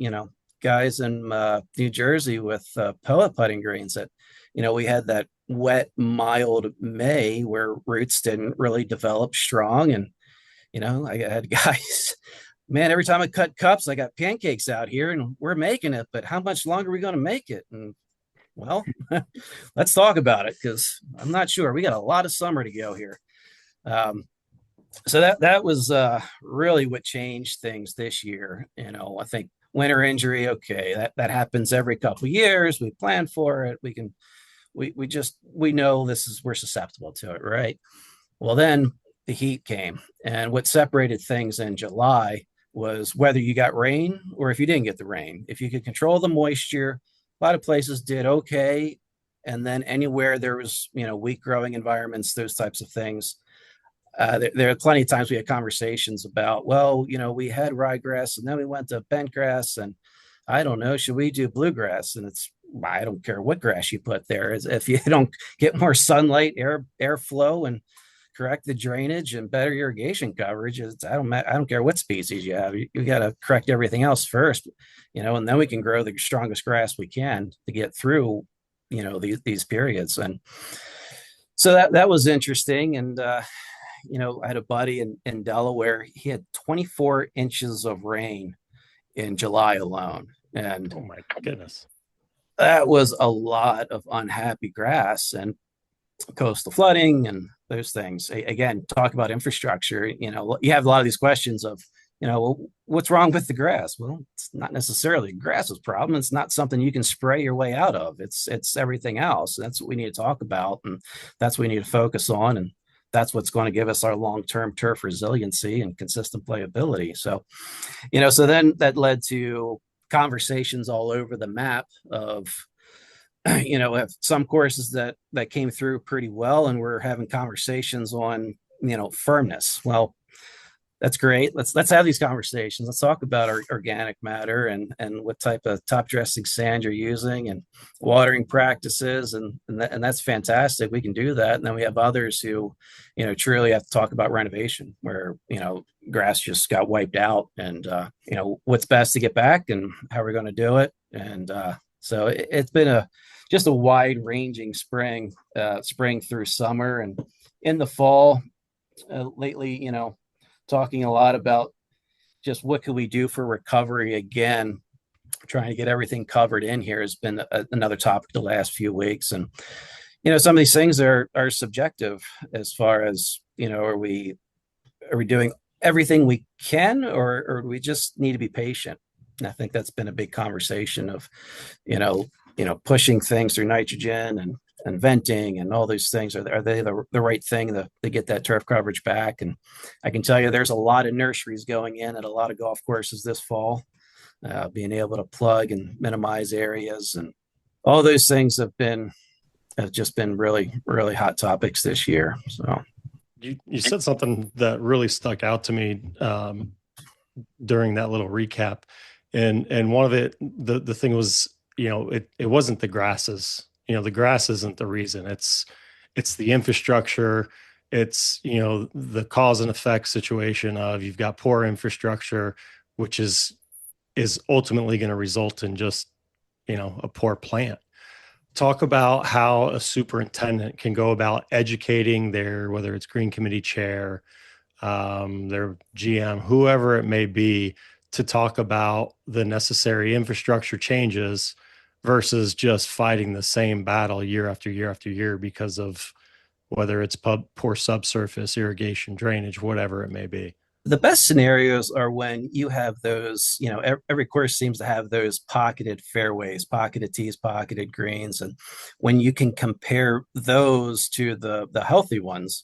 guys in New Jersey with pellet putting greens that, we had that wet, mild May where roots didn't really develop strong. And, I had guys, man, every time I cut cups, I got pancakes out here and we're making it, but how much longer are we going to make it? And well, let's talk about it, because I'm not sure. We got a lot of summer to go here. So that was really what changed things this year. I think winter injury, okay, that happens every couple of years. We plan for it. We know we're susceptible to it, right? Well, then the heat came, and what separated things in July was whether you got rain or if you didn't get the rain. If you could control the moisture, a lot of places did okay. And then anywhere there was, weak growing environments, those types of things, there are plenty of times we had conversations about, well, we had ryegrass and then we went to bent grass, and I don't know, should we do bluegrass? And I don't care what grass you put there. If you don't get more sunlight, airflow, and correct the drainage and better irrigation coverage, I don't care what species you have. You got to correct everything else first, and then we can grow the strongest grass we can to get through, these periods. And so that was interesting. And I had a buddy in Delaware. He had 24 inches of rain in July alone. And Oh my goodness. that was a lot of unhappy grass and coastal flooding and those things. Again, talk about infrastructure. You have a lot of these questions of, well, what's wrong with the grass? Well, it's not necessarily grass's problem. It's not something you can spray your way out of. It's everything else. That's what we need to talk about, and that's what we need to focus on. And that's what's going to give us our long-term turf resiliency and consistent playability. So, so then that led to conversations all over the map of, have some courses that came through pretty well, and we're having conversations on, firmness. Well, that's great. Let's have these conversations. Let's talk about our organic matter and what type of top dressing sand you're using and watering practices, and that's fantastic. We can do that. And then we have others who, truly have to talk about renovation, where grass just got wiped out, and what's best to get back and how we're going to do it. And so it's been just a wide ranging spring through summer, and in the fall lately, talking a lot about just what could we do for recovery. Again, trying to get everything covered in here has been another topic the last few weeks. And, some of these things are subjective as far as, are we doing everything we can, or do we just need to be patient? And I think that's been a big conversation of, pushing things through nitrogen and venting and all these things. Are they the right thing to get that turf coverage back? And I can tell you there's a lot of nurseries going in at a lot of golf courses this fall, being able to plug and minimize areas, and all those things have just been really, really hot topics this year. So you said something that really stuck out to me during that little recap. And one of it, the thing was, it wasn't the grasses. The grass isn't the reason. It's the infrastructure. It's, the cause and effect situation of you've got poor infrastructure, which is ultimately going to result in just, a poor plant. Talk about how a superintendent can go about educating their, whether it's green committee chair, their GM, whoever it may be, to talk about the necessary infrastructure changes versus just fighting the same battle year after year after year because of whether it's poor subsurface, irrigation, drainage, whatever it may be. The best scenarios are when you have those, every course seems to have those pocketed fairways, pocketed tees, pocketed greens. And when you can compare those to the healthy ones,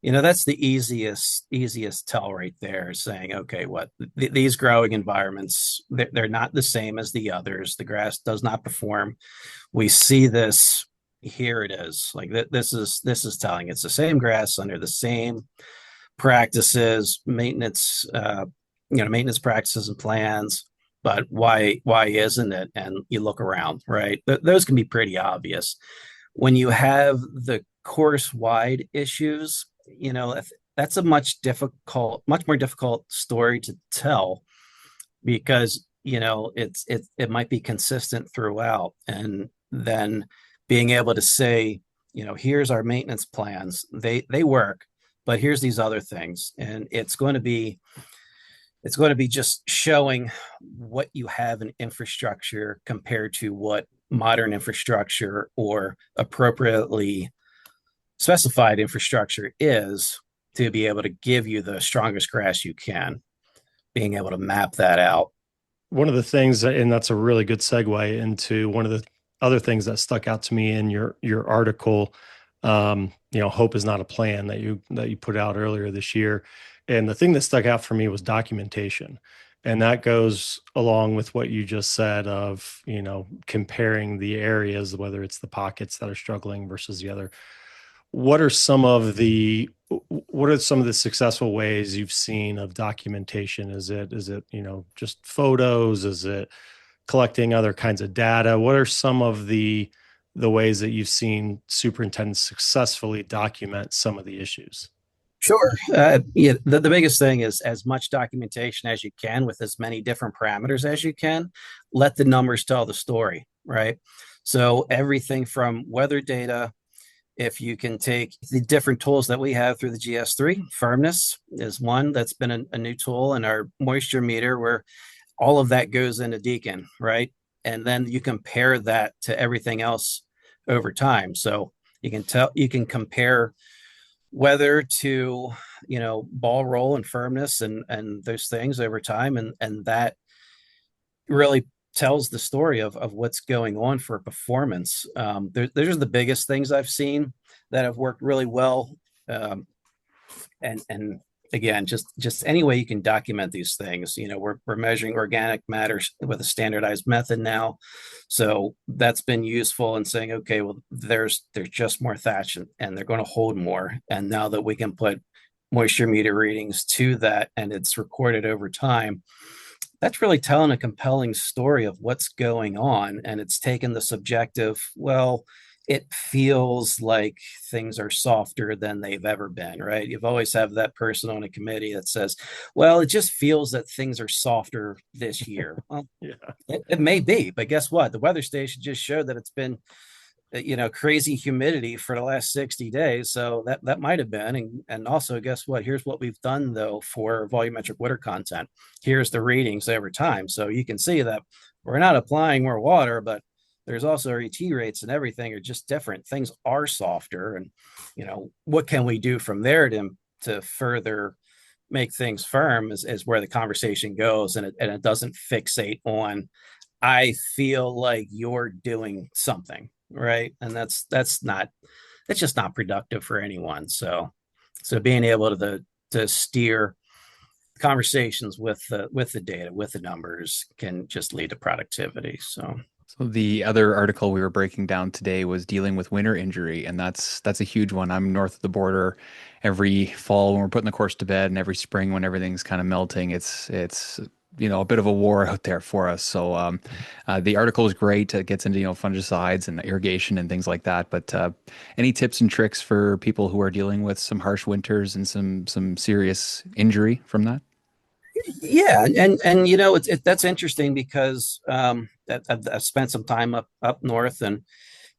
that's the easiest tell right there, saying, okay, these growing environments, they're not the same as the others. The grass does not perform. We see this. Here it is. Like this is telling it's the same grass under the same practices, maintenance practices and plans. But why isn't it? And you look around, right? Those can be pretty obvious. When you have the course-wide issues, that's a much more difficult story to tell, because it might be consistent throughout, and then being able to say, here's our maintenance plans, they work, but here's these other things, and it's going to be just showing what you have in infrastructure compared to what modern infrastructure or appropriately specified infrastructure is, to be able to give you the strongest grass you can, being able to map that out. One of the things, and that's a really good segue into one of the other things that stuck out to me in your article, hope is not a plan, that you put out earlier this year. And the thing that stuck out for me was documentation. And that goes along with what you just said of, comparing the areas, whether it's the pockets that are struggling versus the other. What are some of the successful ways you've seen of documentation? Is it, just photos? Is it collecting other kinds of data? What are some of the ways that you've seen superintendents successfully document some of the issues? Sure. The biggest thing is as much documentation as you can with as many different parameters as you can. Let the numbers tell the story, right? So everything from weather data, If you can take the different tools that we have through the GS3, firmness is one that's been a new tool, and our moisture meter, where all of that goes into Deacon, right? And then you compare that to everything else over time. So you can compare weather to, ball roll and firmness and those things over time. And that really tells the story of what's going on for performance. Those are the biggest things I've seen that have worked really well. And again, just any way you can document these things. We're measuring organic matter with a standardized method now, so that's been useful in saying, okay, well, there's just more thatch, and they're going to hold more. And now that we can put moisture meter readings to that, and it's recorded over time, that's really telling a compelling story of what's going on. And it's taken the subjective, well, it feels like things are softer than they've ever been, right? You've always have that person on a committee that says, well, it just feels that things are softer this year. Well, yeah, it may be, but guess what? The weather station just showed that it's been, crazy humidity for the last 60 days. So that might have been. And also, guess what? Here's what we've done, though, for volumetric water content. Here's the readings over time. So you can see that we're not applying more water, but there's also our ET rates and everything are just different. Things are softer. And, what can we do from there to further make things firm is where the conversation goes. And it doesn't fixate on, I feel like you're doing something, right? And that's just not productive for anyone. So being able to steer conversations with the data, with the numbers, can just lead to productivity. So the other article we were breaking down today was dealing with winter injury, and that's a huge one. I'm north of the border. Every fall when we're putting the course to bed, and every spring when everything's kind of melting, it's a bit of a war out there for us. So the article is great. It gets into fungicides and irrigation and things like that. But any tips and tricks for people who are dealing with some harsh winters and some serious injury from that? Yeah, and that's interesting because I've spent some time up north, and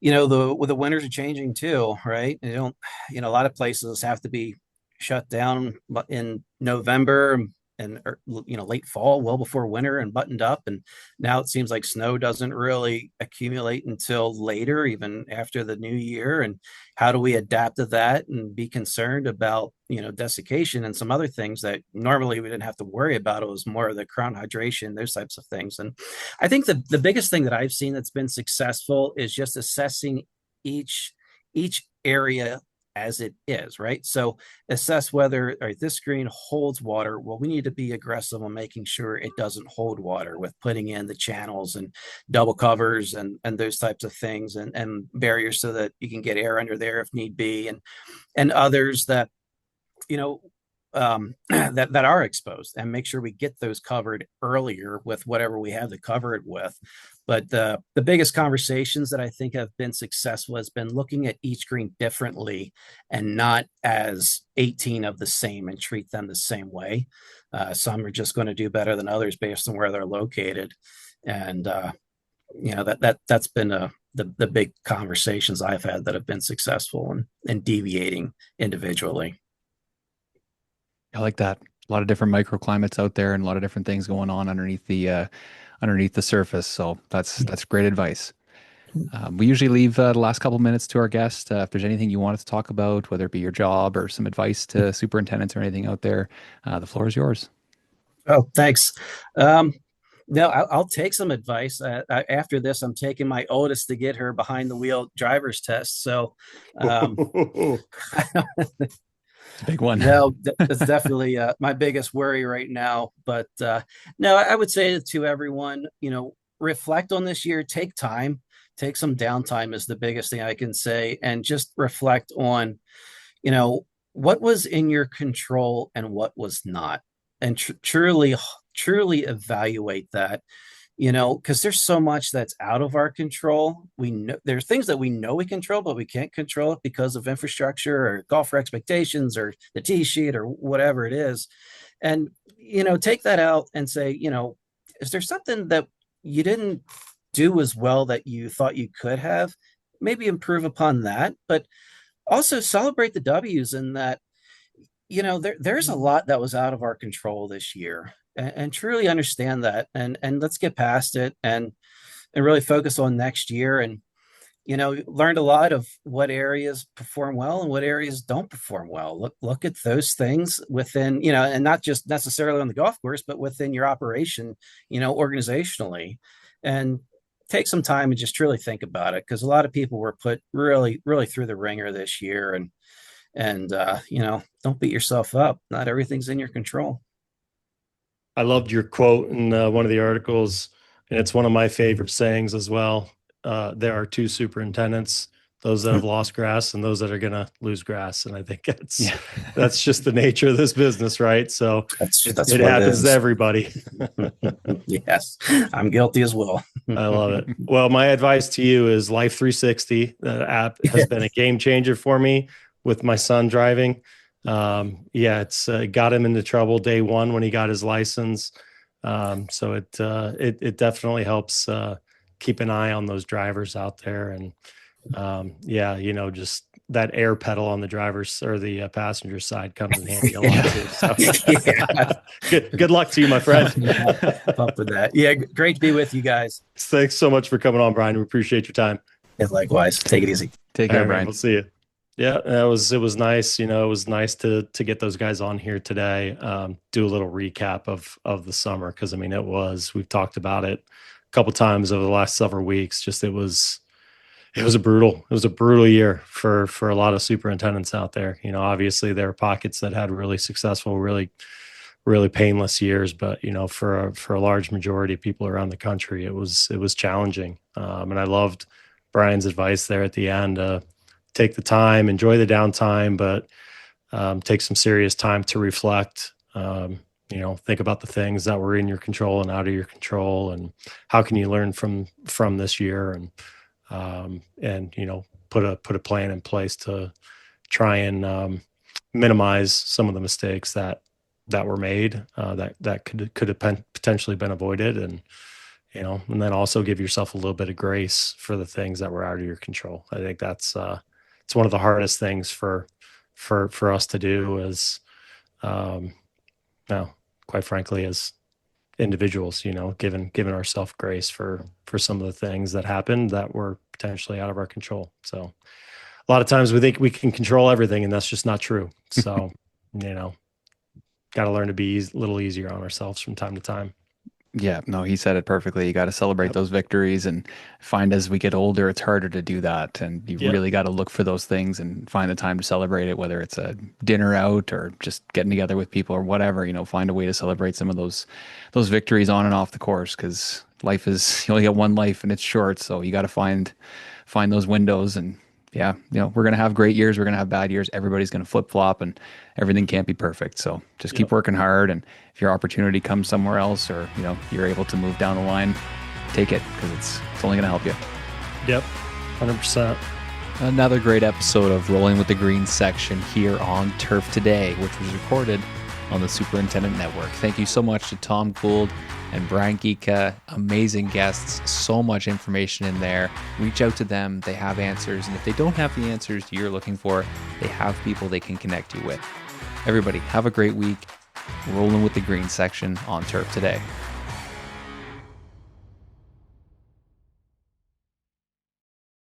the winters are changing too, right? A lot of places have to be shut down in November and late fall, well before winter, and buttoned up. And now it seems like snow doesn't really accumulate until later, even after the new year. And how do we adapt to that and be concerned about desiccation and some other things that normally we didn't have to worry about? It was more of the crown hydration, those types of things. And I think the biggest thing that I've seen that's been successful is just assessing each area as it is, right? So assess whether this screen holds water. Well, we need to be aggressive on making sure it doesn't hold water with putting in the channels and double covers and those types of things, and barriers so that you can get air under there if need be, and others that that are exposed, and make sure we get those covered earlier with whatever we have to cover it with. But the biggest conversations that I think have been successful has been looking at each green differently and not as 18 of the same and treat them the same way. Some are just going to do better than others based on where they're located. And, that's been the big conversations I've had that have been successful in deviating individually. I like that. A lot of different microclimates out there and a lot of different things going on underneath the surface. So that's great advice. We usually leave the last couple minutes to our guest. If there's anything you wanted to talk about, whether it be your job or some advice to superintendents or anything out there, the floor is yours. Oh, thanks. No, I'll take some advice. After this, I'm taking my oldest to get her behind the wheel driver's test. So it's a big one. No, that's definitely my biggest worry right now. But no, I would say to everyone, reflect on this year, take time, take some downtime is the biggest thing I can say. And just reflect on, what was in your control and what was not. And truly evaluate that. Because there's so much that's out of our control. We know there's things that we know we control, but we can't control it because of infrastructure or golfer expectations or the tee sheet or whatever it is. And, take that out and say, is there something that you didn't do as well that you thought you could have? Maybe improve upon that. But Also celebrate the W's in that, there's a lot that was out of our control this year, and truly understand that, and let's get past it and really focus on next year. And learned a lot of what areas perform well and what areas don't perform well. Look at those things within, and not just necessarily on the golf course, but within your operation, organizationally, and take some time and just truly think about it, because a lot of people were put really, really through the ringer this year. And don't beat yourself up. Not everything's in your control. I loved your quote in one of the articles, and it's one of my favorite sayings as well. There are two superintendents, those that have lost grass and those that are going to lose grass. And I think that's just the nature of this business, right? So it happens to everybody. Yes, I'm guilty as well. I love it. Well, my advice to you is Life 360. The app has been a game changer for me with my son driving. It's got him into trouble day one when he got his license. So it definitely helps keep an eye on those drivers out there. And just that air pedal on the driver's or the passenger side comes in handy a lot too. So good luck to you, my friend. Up with that. Yeah, great to be with you guys. Thanks so much for coming on, Brian. We appreciate your time. Yeah, likewise. Take it easy. Take care, Brian. We'll see you. Yeah, it was nice. It was nice to get those guys on here today. Do a little recap of the summer, because we've talked about it a couple times over the last several weeks. Just it was a brutal year for a lot of superintendents out there. Obviously there are pockets that had really successful, really, really painless years, but for a large majority of people around the country, it was challenging. And I loved Brian's advice there at the end. Take the time, enjoy the downtime, but take some serious time to reflect. Think about the things that were in your control and out of your control, and how can you learn from this year, and put a plan in place to try and minimize some of the mistakes that were made, that could have potentially been avoided, and then also give yourself a little bit of grace for the things that were out of your control. I think that's it's one of the hardest things for us to do as, quite frankly, as individuals, giving ourselves grace for some of the things that happened that were potentially out of our control. So a lot of times we think we can control everything, and that's just not true. So, got to learn to be a little easier on ourselves from time to time. Yeah, no, he said it perfectly. You got to celebrate those victories, and find as we get older, it's harder to do that. And you really got to look for those things and find the time to celebrate it, whether it's a dinner out or just getting together with people or whatever, find a way to celebrate some of those victories on and off the course, because life is, you only get one life and it's short. So you got to find those windows. And we're going to have great years. We're going to have bad years. Everybody's going to flip flop, and everything can't be perfect. So just keep working hard. And if your opportunity comes somewhere else, or, you're able to move down the line, take it, because it's only going to help you. Yep. 100%. Another great episode of Rolling with the Green section here on Turf Today, which was recorded on the Superintendent Network. Thank you so much to Tom Gould and Brian Gietka. Amazing guests, so much information in there. Reach out to them. They have answers. And if they don't have the answers you're looking for, they have people they can connect you with. Everybody, have a great week. Rolling with the Green section on Turf Today.